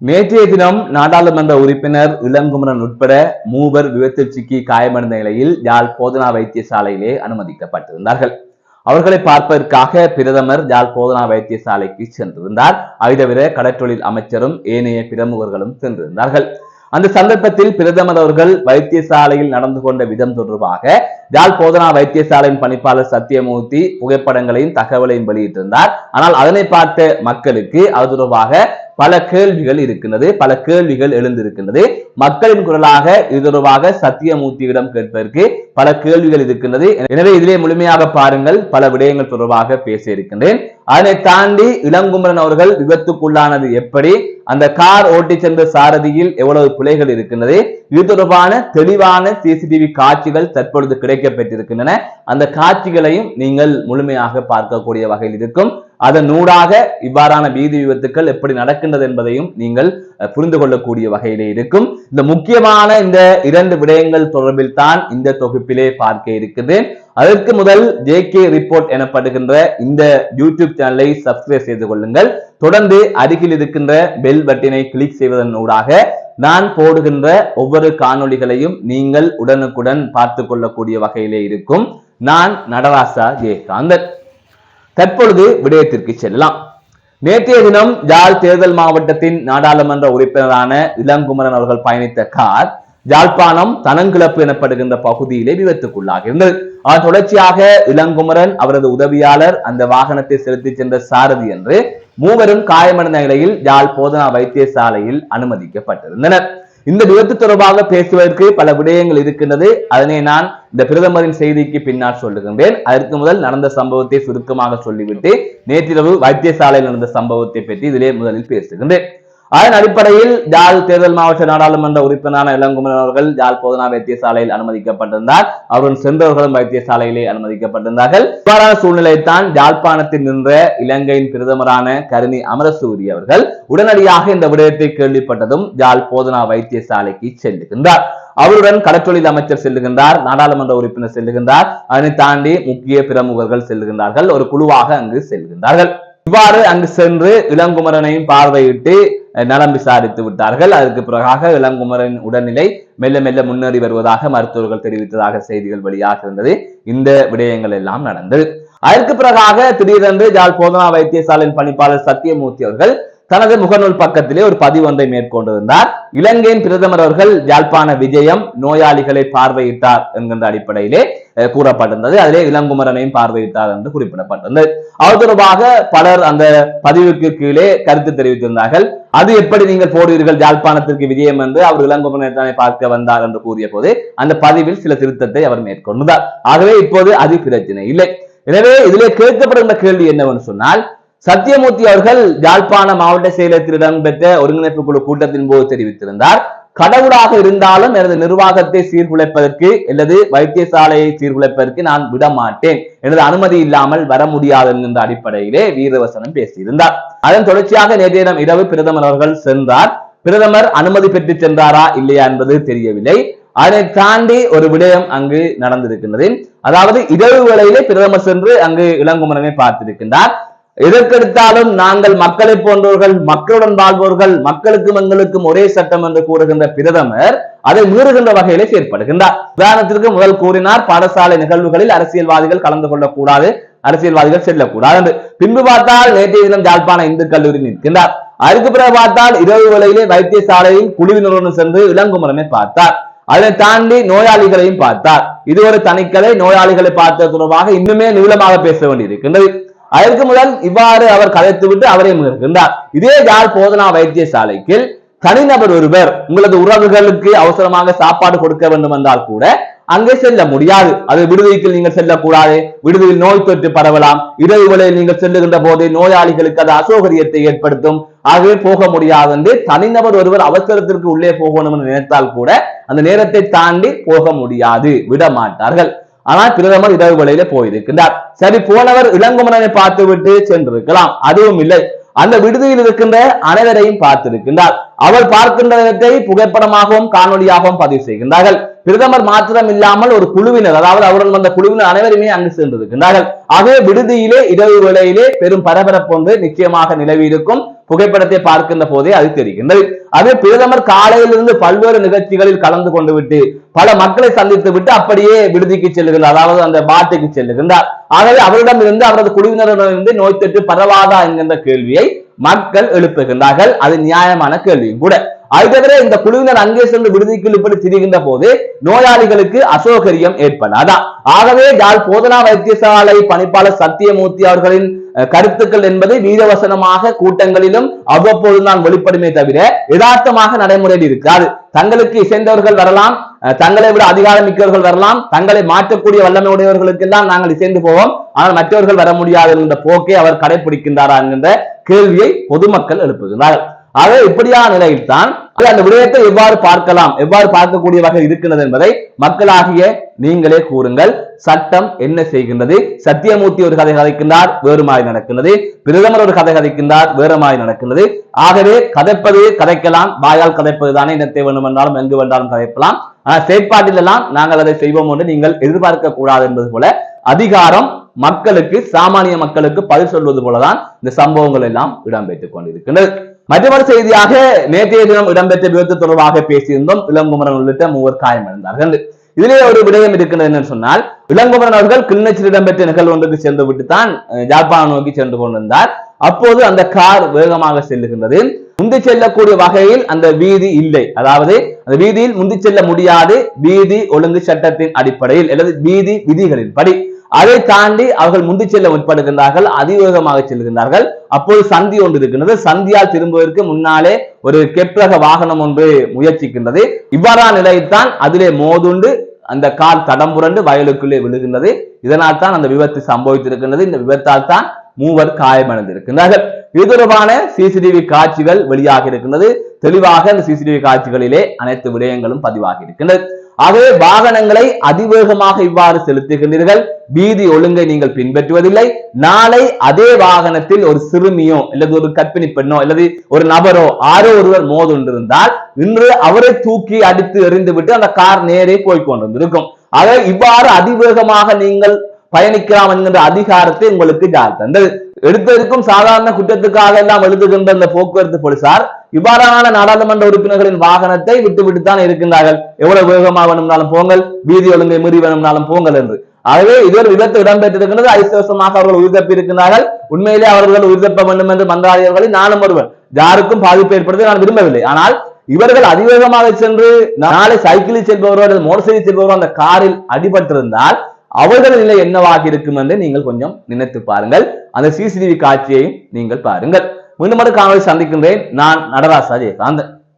நேற்றைய தினம் நாடாளுமன்ற உறுப்பினர் இளங்குமரன் உட்பட மூவர் விபத்தில் சிக்கி காயமடைந்த நிலையில் யாழ் போதனா வைத்தியசாலையிலே அனுமதிக்கப்பட்டிருந்தார்கள். அவர்களை பார்ப்பதற்காக பிரதமர் யாழ் போதனா வைத்தியசாலைக்கு சென்றிருந்தார். அதை தவிர கடற்றொழில் அமைச்சரும் ஏனைய பிரமுகர்களும் சென்றிருந்தார்கள். அந்த சந்தர்ப்பத்தில் பிரதமர் அவர்கள் வைத்தியசாலையில் நடந்து கொண்ட விதம் தொடர்பாக யாழ் போதனா வைத்தியசாலையின் பணிப்பாளர் சத்தியமூர்த்தி புகைப்படங்களையும் தகவலையும் வெளியிட்டிருந்தார். ஆனால் அதனை பார்த்த மக்களுக்கு அது தொடர்பாக பல கேள்விகள் இருக்கின்றது, பல கேள்விகள் எழுந்திருக்கின்றது. மக்களின் குரலாக இது தொடர்பாக சத்தியமூர்த்தியிடம் கேட்பதற்கு பல கேள்விகள் இருக்கின்றது. எனவே இதிலே முழுமையாக பாருங்கள், பல விடயங்கள் தொடர்பாக பேச இருக்கின்றேன். அதனை தாண்டி இளங்குமரன் அவர்கள் விபத்துக்குள்ளானது எப்படி, அந்த கார் ஓட்டி சென்ற சாரதியில் எவ்வளவு பிழைகள் இருக்கின்றது, இது தொடர்பான தெளிவான சிசிடிவி காட்சிகள் தற்பொழுது கிடைக்கப்பட்டிருக்கின்றன. அந்த காட்சிகளையும் நீங்கள் முழுமையாக பார்க்கக்கூடிய வகையில் இருக்கும். அதன் நூடாக இவ்வாறான வீதி விபத்துக்கள் எப்படி நடக்கின்றது என்பதையும் நீங்கள் புரிந்து கொள்ளக்கூடிய வகையிலே இருக்கும். இந்த முக்கியமான இந்த இரண்டு விடயங்கள் தொடர்பில் தான் இந்த தொகுப்பிலே பார்க்க இருக்கின்றேன். அதற்கு முதல் JK ரிப்போர்ட் எனப்படுகின்ற இந்த யூடியூப் சேனலை சப்ஸ்கிரைப் செய்து கொள்ளுங்கள். தொடர்ந்து அருகில் இருக்கின்ற பெல் பட்டினை கிளிக் செய்வதன் ஊடாக நான் போடுகின்ற ஒவ்வொரு காணொளிகளையும் நீங்கள் உடனுக்குடன் பார்த்து கொள்ளக்கூடிய வகையிலே இருக்கும். நான் நடராசா ஜெயகாந்தன். தற்பொழுது விடயத்திற்கு செல்லலாம். நேற்றைய தினம் யாழ் தேர்தல் மாவட்டத்தின் நாடாளுமன்ற உறுப்பினரான இளங்குமரன் அவர்கள் பயணித்த கார் யாழ்ப்பாணம் தனங்கிழப்பு எனப்படுகின்ற பகுதியிலே விபத்துக்குள்ளாக இருந்தது. அதன் தொடர்ச்சியாக இளங்குமரன், அவரது உதவியாளர், அந்த வாகனத்தை செலுத்தி சென்ற சாரதி என்று மூவரும் காயமடைந்த நிலையில் யாழ் போதனா வைத்தியசாலையில் அனுமதிக்கப்பட்டிருந்தனர். இந்த விபத்து தொடர்பாக பேசுவதற்கு பல விடயங்கள் இருக்கின்றது. அதனை நான் இந்த பிரதமரின் செய்திக்கு பின்னால் சொல்லுகின்றேன். அதற்கு முதல் நடந்த சம்பவத்தை சுருக்கமாக சொல்லிவிட்டு நேற்றிரவு வைத்தியசாலையில் நடந்த சம்பவத்தை பற்றி இதிலே முதலில் பேசுகின்றேன். அதன் அடிப்படையில் யாழ் தேர்தல் மாவட்ட நாடாளுமன்ற உறுப்பினரான இளங்குமரன் அவர்கள் யாழ் போதனா வைத்தியசாலையில் அனுமதிக்கப்பட்டிருந்தார். அவருடன் சென்றவர்களும் வைத்தியசாலையிலே அனுமதிக்கப்பட்டிருந்தார்கள். இவ்வாறான சூழ்நிலைத்தான் யாழ்ப்பாணத்தில் நின்ற இலங்கையின் பிரதமரான கருணி அமரசூரி அவர்கள் உடனடியாக இந்த விடயத்தை கேள்விப்பட்டதும் யாழ் போதனா வைத்தியசாலைக்கு செல்லுகின்றார். அவருடன் கடற்றொழில் அமைச்சர் செல்லுகின்றார், நாடாளுமன்ற உறுப்பினர் செல்லுகின்றார், அதனை தாண்டி முக்கிய பிரமுகர்கள் செல்லுகின்றார்கள், ஒரு குழுவாக அங்கு செல்கின்றார்கள். இவ்வாறு அங்கு சென்று இளங்குமரனையும் பார்வையிட்டு நலம் விசாரித்து விட்டார்கள். அதற்கு பிறகாக இளங்குமரன் உடல்நிலை மெல்ல மெல்ல முன்னேறி வருவதாக மருத்துவர்கள் தெரிவித்ததாக செய்திகள் வெளியாக இருந்தது. இந்த விடயங்கள் எல்லாம் நடந்தது. அதற்கு பிறகாக திடீரென்று யாழ் போதனா வைத்தியசாலையின் பணிப்பாளர் சத்தியமூர்த்தி அவர்கள் தனது முகநூல் பக்கத்திலே ஒரு பதிவு ஒன்றை மேற்கொண்டிருந்தார். இலங்கையின் பிரதமர் அவர்கள் யாழ்ப்பாண விஜயம் நோயாளிகளை பார்வையிட்டார் என்கின்ற அடிப்படையிலே கூறப்பட்டிருந்தது. அதிலே இளங்குமரனையும் பார்வையிட்டார் என்று குறிப்பிடப்பட்டிருந்தது. அது தொடர்பாக பலர் அந்த பதிவுக்கு கீழே கருத்து தெரிவித்திருந்தார்கள். அது எப்படி நீங்கள் போடுவீர்கள் யாழ்ப்பாணத்திற்கு விஜயம் என்று, அவர் இளங்குமரனை பார்க்க வந்தார் என்று கூறிய போது அந்த பதிவில் சில திருத்தத்தை அவர் மேற்கொண்டார். ஆகவே இப்போது அது பிரச்சனை இல்லை. எனவே இதிலே கேட்கப்படுகின்ற கேள்வி என்னவென்று சொன்னால், சத்தியமூர்த்தி அவர்கள் யாழ்ப்பாண மாவட்ட செயலகத்தில் இடம்பெற்ற ஒருங்கிணைப்பு குழு கூட்டத்தின் போது தெரிவித்திருந்தார், கடவுளாக இருந்தாலும் எனது நிர்வாகத்தை சீர்குலைப்பதற்கு அல்லது வைத்தியசாலையை சீர்குலைப்பதற்கு நான் விட மாட்டேன், எனது அனுமதி இல்லாமல் வர முடியாது என்கின்ற அடிப்படையிலே வீரவசனம் பேசியிருந்தார். அதன் தொடர்ச்சியாக நேற்றைய தினம் இரவு பிரதமர் அவர்கள் சென்றார். பிரதமர் அனுமதி பெற்று சென்றாரா இல்லையா என்பது தெரியவில்லை. அதை தாண்டி ஒரு விடயம் அங்கு நடந்திருக்கின்றது. அதாவது இரவு வேளையிலே பிரதமர் சென்று அங்கு இளங்குமரனை பார்த்திருக்கின்றார். எதற்கெடுத்தாலும் நாங்கள் மக்களை போன்றவர்கள், மக்களுடன் வாழ்பவர்கள், மக்களுக்கும் எங்களுக்கும் ஒரே சட்டம் என்று கூறுகின்ற பிரதமர் அதை மீறுகின்ற வகையிலே செயற்படுகின்றார். உதாரணத்திற்கு முதல் கூறினார், பாடசாலை நிகழ்வுகளில் அரசியல்வாதிகள் கலந்து கொள்ளக்கூடாது, அரசியல்வாதிகள் செல்லக்கூடாது என்று. பின்பு பார்த்தால் நேற்றைய தினம் யாழ்ப்பாண இந்து கல்லூரி நிற்கின்றார். அதுக்கு பிறகு பார்த்தால் இரவு வேளையிலே வைத்தியசாலையில் குழுவினருடன் சென்று இளங்குமரனை பார்த்தார். அதை தாண்டி நோயாளிகளையும் பார்த்தார். இது ஒரு தனிக்கதை. நோயாளிகளை பார்த்த தொடர்பாக இன்னுமே நீளமாக பேச வேண்டியிருக்கின்றது. அதற்கு முதல் இவ்வாறு அவர் கதைத்துவிட்டு அவரை மீறுகின்றார். இதே யாழ் போதனா வைத்தியசாலைக்கு தனிநபர் ஒருவர் உங்களது உறவுகளுக்கு அவசரமாக சாப்பாடு கொடுக்க வேண்டும் என்றால் கூட அங்கே செல்ல முடியாது. அது விடுதிக்கு நீங்கள் செல்லக்கூடாது, விடுதியில் நோய் தொற்று பரவலாம், இரவு வேளையில் நீங்கள் செல்லுகின்ற போது நோயாளிகளுக்கு அது அசௌகரியத்தை ஏற்படுத்தும், ஆகவே போக முடியாது என்று தனிநபர் ஒருவர் அவசரத்திற்கு உள்ளே போகணும் என்று நினைத்தால் கூட அந்த நேரத்தை தாண்டி போக முடியாது, விட மாட்டார்கள். ஆனால் பிரதமர் இரவு வேளையிலே போயிருக்கின்றார். சரி, போனவர் இளங்குமரனை பார்த்து விட்டு சென்றிருக்கலாம், அதுவும் இல்லை. அந்த விடுதியில் இருக்கின்ற அனைவரையும் பார்த்திருக்கின்றார். அவர் பார்க்கின்றதை புகைப்படமாகவும் காணொலியாகவும் பதிவு செய்கின்றார்கள். பிரதமர் மாத்திரம் இல்லாமல் ஒரு குழுவினர், அதாவது அவர்கள் வந்த குழுவினர் அனைவருமே அங்கு சென்றிருக்கின்றார்கள். ஆகவே விடுதியிலே இரவு வேளையிலே பெரும் பரபரப்பு ஒன்று நிச்சயமாக நிலவி இருக்கும். புகைப்படத்தை பார்க்கின்ற போதே அது தெரிகின்றது. அதே பிரதமர் காலையிலிருந்து பல்வேறு நிகழ்ச்சிகளில் கலந்து கொண்டு விட்டு பல மக்களை சந்தித்து விட்டு அப்படியே விடுதிக்கு செல்லுகின்றார், அதாவது அந்த பாட்டுக்கு செல்லுகின்றார். ஆகவே அவரிடமிருந்து அவரது குழுவினரிடமிருந்து நோய் தொற்று பரவாதா என்கின்ற கேள்வியை மக்கள் எழுப்புகின்றார்கள். அது நியாயமான கேள்வியும் கூட. அது தவிர இந்த குழுவினர் அங்கே சென்று விடுதிக்குள் இப்படி திரிகின்ற போது நோயாளிகளுக்கு அசௌகரியம் ஏற்படாதா? ஆகவே யாழ் போதனா வைத்தியசாலை பணிப்பாளர் சத்தியமூர்த்தி அவர்களின் கருத்துக்கள் என்பது வீரவசனமாக கூட்டங்களிலும் அவ்வப்போது தான் வெளிப்படுமே தவிர யதார்த்தமாக நடைமுறையில் இருக்காது. தங்களுக்கு இசைந்தவர்கள் வரலாம், தங்களை விட அதிகாரம் மிக்கவர்கள் வரலாம், தங்களை மாற்றக்கூடிய வல்லமை உடையவர்களுக்கு எல்லாம் நாங்கள் இசைந்து போவோம், ஆனால் மற்றவர்கள் வர முடியாது என்ற போக்கை அவர் கடைபிடிக்கின்றாரா என்கின்ற கேள்வியை பொதுமக்கள் எழுப்புகிறார்கள். ஆக இப்படியான நிலையில் தான் அந்த விடயத்தை எவ்வாறு பார்க்கலாம், எவ்வாறு பார்க்கக்கூடிய வகை இருக்கின்றது என்பதை மக்களாகிய நீங்களே கூறுங்கள். சட்டம் என்ன செய்கின்றது? சத்தியமூர்த்தி ஒரு கதை கதைக்கின்றார், வேறு மாதிரி நடக்கின்றது. பிரதமர் ஒரு கதை கதைக்கின்றார், வேறு மாதிரி நடக்கின்றது. ஆகவே கதைப்பது கதைக்கலாம், வாயால் கதைப்பது தானே, இடத்தை வேண்டும் என்றாலும் எங்கு வேண்டாலும் கதைக்கலாம். ஆனால் செயற்பாட்டில் எல்லாம் நாங்கள் அதை செய்வோம் என்று நீங்கள் எதிர்பார்க்க கூடாது என்பது போல அதிகாரம் மக்களுக்கு, சாமானிய மக்களுக்கு பதில் சொல்வது போலதான் இந்த சம்பவங்கள் எல்லாம் இடம்பெற்றுக் கொண்டிருக்கின்றது. மற்றொரு செய்தியாக நேற்றைய தினம் இடம்பெற்ற விபத்து தொடர்பாக பேசியிருந்தோம். இளங்குமரன் உள்ளிட்ட 3 காயமடைந்தார்கள். இதிலே ஒரு விடயம் இருக்கின்றது என்று சொன்னால், இளங்குமரன் அவர்கள் கிளிநொச்சியில் இடம்பெற்ற நிகழ்வு ஒன்றுக்கு சென்று விட்டுத்தான் யாழ்ப்பாணம் நோக்கி சென்று கொண்டிருந்தார். அப்போது அந்த கார் வேகமாக செல்லுகின்றது. முந்தி செல்லக்கூடிய வகையில் அந்த வீதி இல்லை, அதாவது அந்த வீதியில் முந்தி செல்ல முடியாது, வீதி ஒழுங்கு சட்டத்தின் அடிப்படையில் அல்லது வீதி விதிகளின் படி. அதை தாண்டி அவர்கள் முந்தி செல்ல முற்படுகின்றார்கள், அதிவேகமாக செல்கின்றார்கள். அப்போது சந்தி ஒன்று இருக்கின்றது. சந்தியால் திரும்புவதற்கு முன்னாலே ஒரு கெப்ரக வாகனம் ஒன்று முயற்சிக்கின்றது. இவ்வாறான நிலையில்தான் அதிலே மோதுண்டு அந்த கார் தடம் புரண்டு வயலுக்குள்ளே விழுகின்றது. இதனால் தான் அந்த விபத்து சம்பவித்திருக்கின்றது. இந்த விபத்தால் தான் 3 காயமடைந்திருக்கின்றார்கள். இது தொடர்பான சிசிடிவி காட்சிகள் வெளியாக இருக்கின்றது. தெளிவாக இந்த சிசிடிவி காட்சிகளிலே அனைத்து விடயங்களும் பதிவாகி இருக்கின்றது. ஆகவே வாகனங்களை அதிவேகமாக இவ்வாறு செலுத்துகின்றீர்கள், வீதி ஒழுங்கை நீங்கள் பின்பற்றுவதில்லை. நாளை அதே வாகனத்தில் ஒரு சிறுமியோ அல்லது ஒரு கர்ப்பிணி பெண்ணோ அல்லது ஒரு நபரோ ஆரோ ஒருவர் மோதுண்டிருந்தால் இன்று அவரை தூக்கி அடித்து எறிந்து விட்டு அந்த கார் நேரே போய்கொண்டிருக்கும். ஆகவே இவ்வாறு அதிவேகமாக நீங்கள் பயணிக்கலாம் என்கின்ற அதிகாரத்தை உங்களுக்கு யார் தந்தது? எடுத்திருக்கும் சாதாரண குற்றத்துக்காக எல்லாம் எழுதுகின்ற இந்த போக்குவரத்து போலீசார் இவ்வாறான நாடாளுமன்ற உறுப்பினர்களின் வாகனத்தை விட்டு விட்டுத்தான் இருக்கின்றார்கள். எவ்வளவு வேகமாக வேணும்னாலும் போங்கள், வீதி ஒழுங்கை மீறி வேணும்னாலும் போங்கள் என்று. ஆகவே இது ஒரு விபத்து இடம்பெற்றிருக்கின்றது. அதிர்ஷ்டவசமாக அவர்கள் உயிர் தப்பியிருக்கிறார்கள். உண்மையிலே அவர்கள் உயிர் தப்ப வேண்டும் என்று மன்றாடியவர்களில் நானும் ஒருவன். யாருக்கும் பாதிப்பு ஏற்படுத்தி நான் விரும்பவில்லை. ஆனால் இவர்கள் அதிவேகமாக சென்று நாளை சைக்கிளில் செல்பவரோ அல்லது மோட்டார் சைக்கிள் செல்பவரோ அந்த காரில் அடிபட்டிருந்தால் அவர்கள் நிலை என்னவாக இருக்கும் என்று நீங்கள் கொஞ்சம் நினைத்து பாருங்கள். அந்த சிசிடிவி காட்சியையும் நீங்கள் பாருங்கள். மீண்டும் காணொலி சந்திக்கின்றேன். நான் நடராசா ஜெயகாந்தன்.